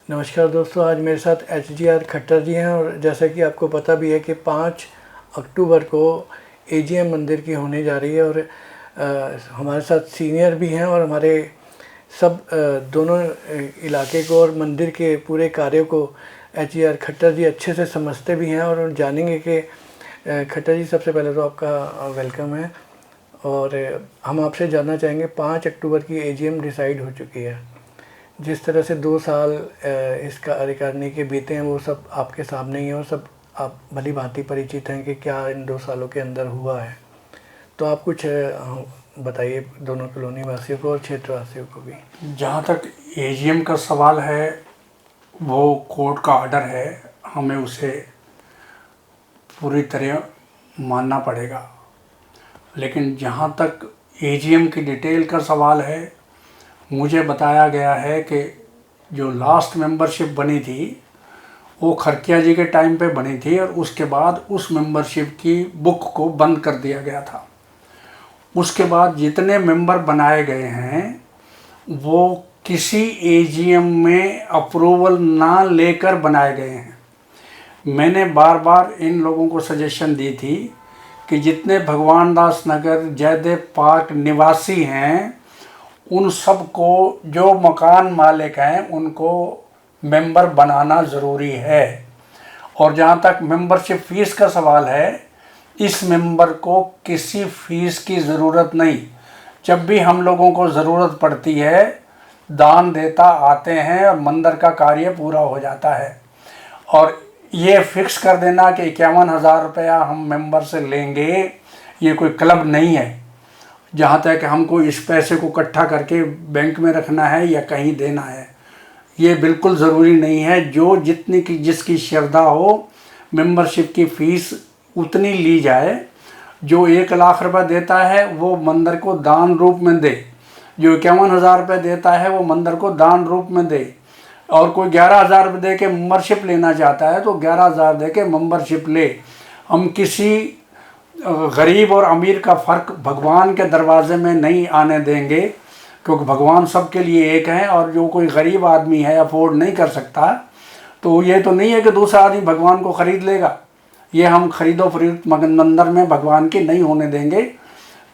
नमस्कार दोस्तों, आज मेरे साथ HGR खट्टर जी हैं और जैसा कि आपको पता भी है कि 5 अक्टूबर को AGM मंदिर की होने जा रही है और हमारे साथ सीनियर भी हैं और हमारे सब दोनों इलाके को और मंदिर के पूरे कार्यों को HGR खट्टर जी अच्छे से समझते भी हैं और जानेंगे कि खट्टर जी, सबसे पहले तो आपका वेलकम है। और हम आपसे जानना चाहेंगे, 5 अक्टूबर की AGM डिसाइड हो चुकी है। जिस तरह से 2 साल इस कार्यकारिणी के बीते हैं वो सब आपके सामने ही है और सब आप भली भांति परिचित हैं कि क्या इन 2 सालों के अंदर हुआ है। तो आप कुछ बताइए दोनों कॉलोनी वासियों को और क्षेत्रवासियों को भी। जहाँ तक AGM का सवाल है, वो कोर्ट का ऑर्डर है, हमें उसे पूरी तरह मानना पड़ेगा। लेकिन जहाँ तक AGM की डिटेल का सवाल है, मुझे बताया गया है कि जो लास्ट मेंबरशिप बनी थी वो खरकिया जी के टाइम पे बनी थी और उसके बाद उस मेंबरशिप की बुक को बंद कर दिया गया था। उसके बाद जितने मेंबर बनाए गए हैं वो किसी AGM में अप्रूवल ना लेकर बनाए गए हैं। मैंने बार बार इन लोगों को सजेशन दी थी कि जितने भगवान दास नगर जयदेव पार्क निवासी हैं उन सबको, जो मकान मालिक हैं, उनको मेंबर बनाना ज़रूरी है। और जहाँ तक मेंबरशिप फ़ीस का सवाल है, इस मेंबर को किसी फ़ीस की ज़रूरत नहीं। जब भी हम लोगों को ज़रूरत पड़ती है, दान देता आते हैं और मंदिर का कार्य पूरा हो जाता है। और ये फिक्स कर देना कि 51,000 रुपया हम मेंबर से लेंगे, ये कोई क्लब नहीं है जहाँ तक हमको इस पैसे को इकट्ठा करके बैंक में रखना है या कहीं देना है। ये बिल्कुल ज़रूरी नहीं है। जो जितनी की जिसकी श्रद्धा हो, मेंबरशिप की फ़ीस उतनी ली जाए। जो 1 लाख रुपये देता है वो मंदिर को दान रूप में दे, जो 51,000 रुपये देता है वो मंदिर को दान रूप में दे। और कोई 11,000 रुपये दे के मेंबरशिप लेना चाहता है तो 11,000 दे के मेंबरशिप ले। हम किसी गरीब और अमीर का फ़र्क भगवान के दरवाजे में नहीं आने देंगे, क्योंकि भगवान सबके लिए एक है। और जो कोई गरीब आदमी है, अफोर्ड नहीं कर सकता, तो ये तो नहीं है कि दूसरा आदमी भगवान को ख़रीद लेगा। ये हम खरीदो फरोख्त मंदिर में भगवान की नहीं होने देंगे।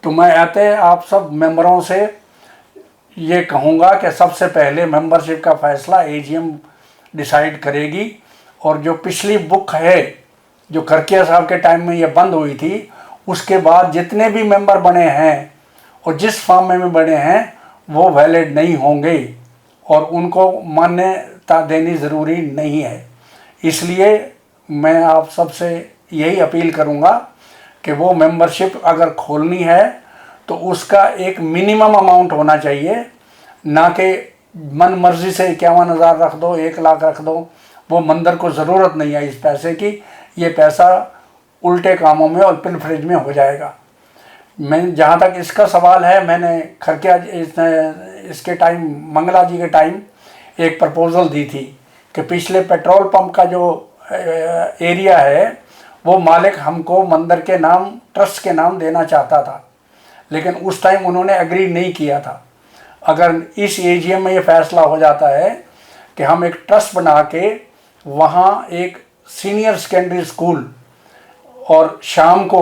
तो मैं आते आप सब मेंबरों से ये कहूँगा कि सबसे पहले मेंबरशिप का फ़ैसला AGM डिसाइड करेगी। और जो पिछली बुक है, जो खरकिया साहब के टाइम में ये बंद हुई थी, उसके बाद जितने भी मेंबर बने हैं और जिस फॉर्म में बने हैं वो वैलिड नहीं होंगे और उनको मान्यता देनी ज़रूरी नहीं है। इसलिए मैं आप सबसे यही अपील करूँगा कि वो मेंबरशिप अगर खोलनी है तो उसका एक मिनिमम अमाउंट होना चाहिए, ना कि मन मर्जी से 51,000 रख दो, 1 लाख रख दो। वो मंदिर को ज़रूरत नहीं है इस पैसे की। ये पैसा उल्टे कामों में और पिलफरेज में हो जाएगा। मैं जहाँ तक इसका सवाल है, मैंने खरकिया इसके टाइम, मंगला जी के टाइम एक प्रपोज़ल दी थी कि पिछले पेट्रोल पंप का जो एरिया है वो मालिक हमको मंदिर के नाम, ट्रस्ट के नाम देना चाहता था, लेकिन उस टाइम उन्होंने एग्री नहीं किया था। अगर इस AGM में ये फैसला हो जाता है कि हम एक ट्रस्ट बना के वहाँ एक सीनियर सेकेंडरी स्कूल और शाम को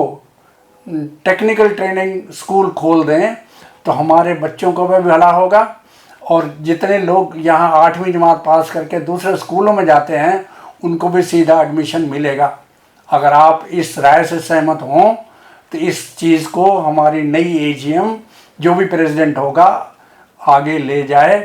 टेक्निकल ट्रेनिंग स्कूल खोल दें, तो हमारे बच्चों को भी भला होगा। और जितने लोग यहाँ 8वीं जमात पास करके दूसरे स्कूलों में जाते हैं उनको भी सीधा एडमिशन मिलेगा। अगर आप इस राय से सहमत हों तो इस चीज़ को हमारी नई AGM, जो भी प्रेसिडेंट होगा, आगे ले जाए,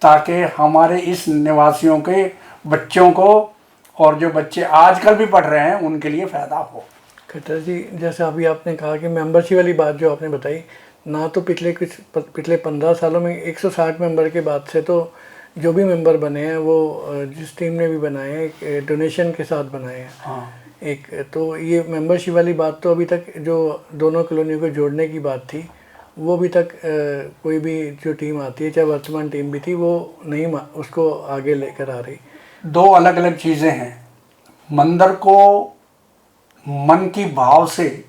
ताकि हमारे इस निवासियों के बच्चों को और जो बच्चे आजकल भी पढ़ रहे हैं उनके लिए फ़ायदा हो। खट्टर जी, जैसे अभी आपने कहा कि मेंबरशिप वाली बात जो आपने बताई ना, तो पिछले 15 सालों में 160 मेंबर के बाद से तो जो भी मेंबर बने हैं वो जिस टीम ने भी बनाए हैं डोनेशन के साथ बनाए हैं। हाँ। एक तो ये मेंबरशिप वाली बात तो अभी तक जो दोनों कॉलोनियों को जोड़ने की बात थी, वो अभी तक कोई भी जो टीम आती है, चाहे वर्तमान टीम भी थी, वो नहीं उसको आगे लेकर आ रही। 2 अलग अलग चीज़ें हैं। मंदिर को मन की भाव से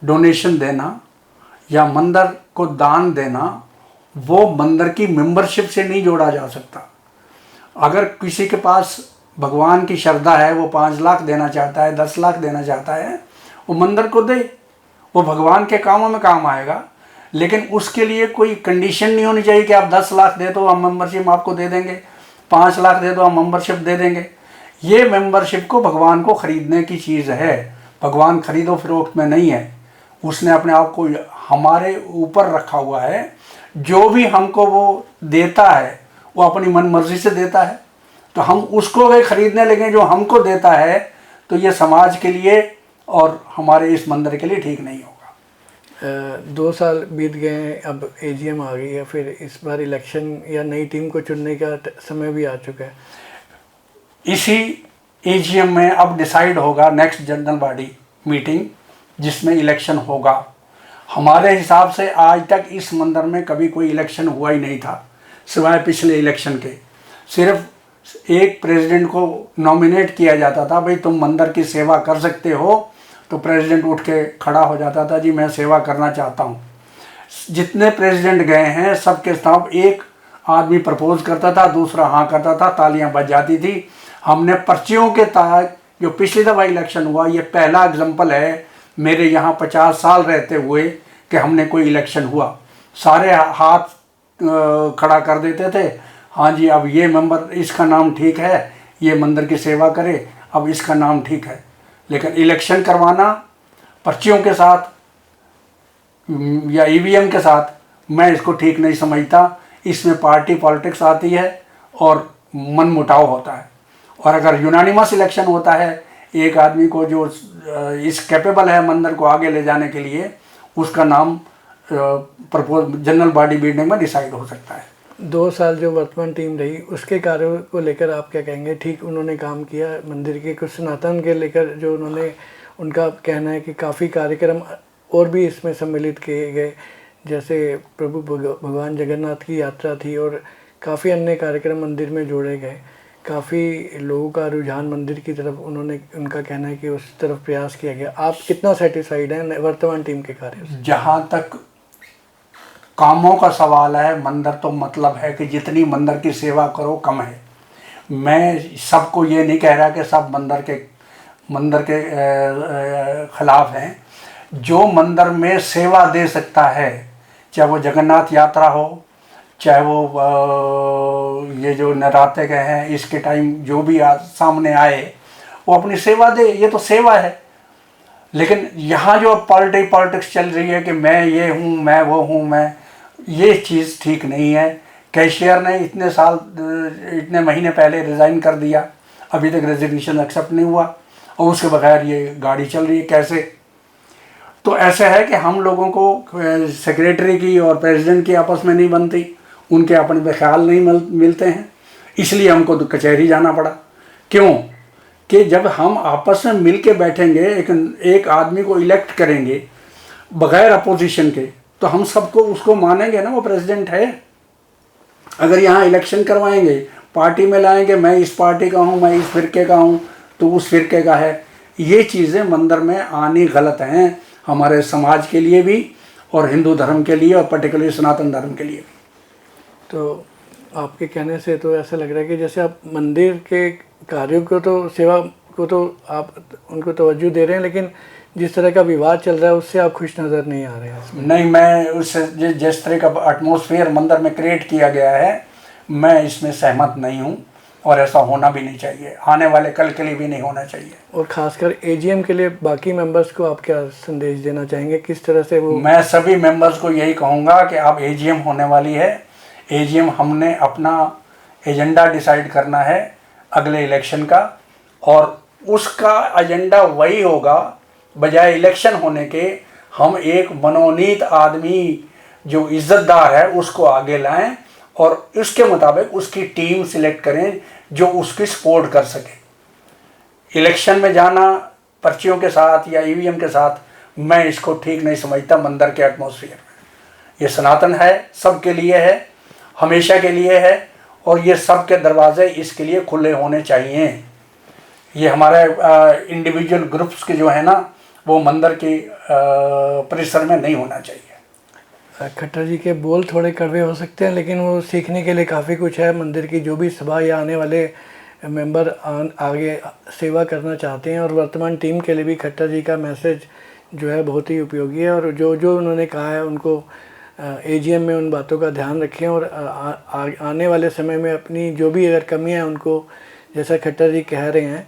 डोनेशन देना या मंदिर को दान देना, वो मंदिर की मेंबरशिप से नहीं जोड़ा जा सकता। अगर किसी के पास भगवान की श्रद्धा है, वो 5 लाख देना चाहता है, 10 लाख देना चाहता है, वो मंदिर को दे, वो भगवान के कामों में काम आएगा। लेकिन उसके लिए कोई कंडीशन नहीं होनी चाहिए कि आप 10 लाख दे दो हम मेंबरशिप आपको दे देंगे, 5 लाख दे दो हम मेंबरशिप दे देंगे। ये मेंबरशिप को भगवान को खरीदने की चीज़ है। भगवान खरीदो फरोख्त में नहीं है। उसने अपने आप को हमारे ऊपर रखा हुआ है। जो भी हमको वो देता है वो अपनी मन मर्जी से देता है, तो हम उसको अगर खरीदने लगे जो हमको देता है, तो ये समाज के लिए और हमारे इस मंदिर के लिए ठीक नहीं होगा। 2 साल बीत गए हैं, अब एजीएम आ गई है, फिर इस बार इलेक्शन या नई टीम को चुनने का समय भी आ चुका है। इसी एजीएम में अब डिसाइड होगा नेक्स्ट जनरल बॉडी मीटिंग जिसमें इलेक्शन होगा। हमारे हिसाब से आज तक इस मंदिर में कभी कोई इलेक्शन हुआ ही नहीं था, सिवाय पिछले इलेक्शन के। सिर्फ एक प्रेसिडेंट को नॉमिनेट किया जाता था, भाई तुम मंदिर की सेवा कर सकते हो, तो प्रेसिडेंट उठ के खड़ा हो जाता था, जी मैं सेवा करना चाहता हूँ। जितने प्रेसिडेंट गए हैं सबके साथ एक आदमी प्रपोज करता था, दूसरा हाँ करता था, तालियां बज जाती थी। हमने पर्चियों के तहत जो पिछली दफ़ा इलेक्शन हुआ, ये पहला एग्जाम्पल है मेरे यहाँ 50 साल रहते हुए कि हमने कोई इलेक्शन हुआ। सारे हाथ खड़ा कर देते थे, हाँ जी अब ये मेंबर, इसका नाम ठीक है, ये मंदिर की सेवा करे, अब इसका नाम ठीक है। लेकिन इलेक्शन करवाना पर्चियों के साथ या ईवीएम के साथ, मैं इसको ठीक नहीं समझता। इसमें पार्टी पॉलिटिक्स आती है और मन मुटाव होता है। और अगर यूनानिमस इलेक्शन होता है, एक आदमी को जो इस कैपेबल है मंदिर को आगे ले जाने के लिए, उसका नाम प्रपोज जनरल बॉडी मीटिंग में डिसाइड हो सकता है। 2 साल जो वर्तमान टीम रही, उसके कार्यों को लेकर आप क्या कहेंगे? ठीक उन्होंने काम किया मंदिर के कुछ सनातन के लेकर, जो उन्होंने, उनका कहना है कि काफ़ी कार्यक्रम और भी इसमें सम्मिलित किए गए, जैसे प्रभु भगवान जगन्नाथ की यात्रा थी और काफ़ी अन्य कार्यक्रम मंदिर में जोड़े गए। काफ़ी लोगों का रुझान मंदिर की तरफ, उन्होंने, उनका कहना है कि उस तरफ प्रयास किया गया। आप कितना सेटिस्फाइड हैं वर्तमान टीम के कार्य से? जहाँ तक कामों का सवाल है, मंदिर तो मतलब है कि जितनी मंदिर की सेवा करो कम है। मैं सबको ये नहीं कह रहा कि सब मंदिर के खिलाफ हैं। जो मंदिर में सेवा दे सकता है, चाहे वो जगन्नाथ यात्रा हो, चाहे वो ये जो नराते गए हैं इसके टाइम जो भी सामने आए, वो अपनी सेवा दे, ये तो सेवा है। लेकिन यहाँ जो पॉलिटिक्स चल रही है कि मैं ये हूँ, मैं वो हूँ, मैं, ये चीज़ ठीक नहीं है। कैशियर ने इतने महीने पहले रिज़ाइन कर दिया, अभी तक रेजिग्नेशन एक्सेप्ट नहीं हुआ, और उसके बगैर ये गाड़ी चल रही है कैसे? तो ऐसे है कि हम लोगों को सेक्रेटरी की और प्रेसिडेंट की आपस में नहीं बनती, उनके अपने में ख्याल नहीं मिलते हैं, इसलिए हमको तो कचहरी जाना पड़ा। क्यों? कि जब हम आपस में मिल के बैठेंगे, एक आदमी को इलेक्ट करेंगे बगैर अपोजिशन के, तो हम सबको उसको मानेंगे ना, वो प्रेसिडेंट है। अगर यहाँ इलेक्शन करवाएंगे, पार्टी में लाएंगे, मैं इस पार्टी का हूँ, मैं इस फिरके का हूँ, तो उस फिरके का है, ये चीज़ें मंदिर में आनी गलत हैं, हमारे समाज के लिए भी और हिंदू धर्म के लिए और पर्टिकुलरली सनातन धर्म के लिए भी। तो आपके कहने से तो ऐसा लग रहा है कि जैसे आप मंदिर के कार्यों को तो, सेवा को तो आप उनको तवज्जो दे रहे हैं, लेकिन जिस तरह का विवाद चल रहा है उससे आप खुश नज़र नहीं आ रहे हैं। नहीं, मैं उससे जिस तरह का एटमॉस्फेयर मंदिर में क्रिएट किया गया है, मैं इसमें सहमत नहीं हूँ और ऐसा होना भी नहीं चाहिए, आने वाले कल के लिए भी नहीं होना चाहिए। और ख़ासकर एजीएम के लिए बाकी मेंबर्स को आप क्या संदेश देना चाहेंगे, किस तरह से वो? मैं सभी मेंबर्स को यही कहूँगा कि अब एजीएम होने वाली है। एजीएम हमने अपना एजेंडा डिसाइड करना है अगले इलेक्शन का, और उसका एजेंडा वही होगा, बजाय इलेक्शन होने के हम एक मनोनीत आदमी जो इज्जतदार है उसको आगे लाएं और इसके मुताबिक उसकी टीम सिलेक्ट करें जो उसकी सपोर्ट कर सके। इलेक्शन में जाना पर्चियों के साथ या ईवीएम के साथ, मैं इसको ठीक नहीं समझता मंदिर के एटमॉस्फेयर में। ये सनातन है, सबके लिए है, हमेशा के लिए है, और ये सब के दरवाजे इसके लिए खुले होने चाहिए। ये हमारे इंडिविजुअल ग्रुप्स के जो है ना, वो मंदिर के परिसर में नहीं होना चाहिए। खट्टर जी के बोल थोड़े कड़वे हो सकते हैं, लेकिन वो सीखने के लिए काफ़ी कुछ है। मंदिर की जो भी सभा या आने वाले मेंबर आगे सेवा करना चाहते हैं, और वर्तमान टीम के लिए भी खट्टर जी का मैसेज जो है बहुत ही उपयोगी है। और जो जो उन्होंने कहा है उनको एजीएम में उन बातों का ध्यान रखें, और आने वाले समय में अपनी जो भी अगर कमियां हैं उनको, जैसा खट्टर जी कह रहे हैं,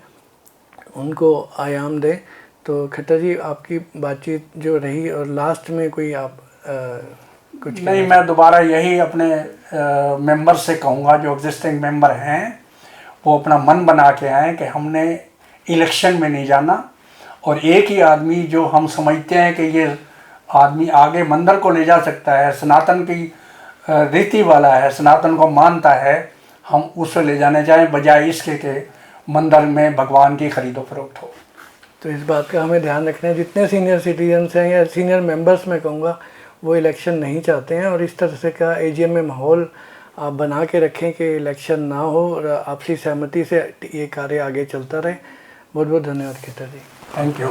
उनको आयाम दें। तो खट्टर जी, आपकी बातचीत जो रही, और लास्ट में कोई आप कुछ नहीं, मैं दोबारा यही अपने मेंबर से कहूँगा, जो एग्जिस्टिंग मेंबर हैं वो अपना मन बना के आए कि हमने इलेक्शन में नहीं जाना, और एक ही आदमी जो हम समझते हैं कि ये आदमी आगे मंदिर को ले जा सकता है, सनातन की रीति वाला है, सनातन को मानता है, हम उसे ले जाने जाएं, बजाय इसके के मंदिर में भगवान की खरीदो फरोख्त हो। तो इस बात का हमें ध्यान रखना है। जितने सीनियर सिटीजन्स हैं या सीनियर मेंबर्स मैं कहूँगा, वो इलेक्शन नहीं चाहते हैं, और इस तरह से का एजीएम में माहौल आप बना के रखें कि इलेक्शन ना हो, और आपसी सहमति से ये कार्य आगे चलता रहे। बहुत बहुत धन्यवाद खट्टर जी। Thank you.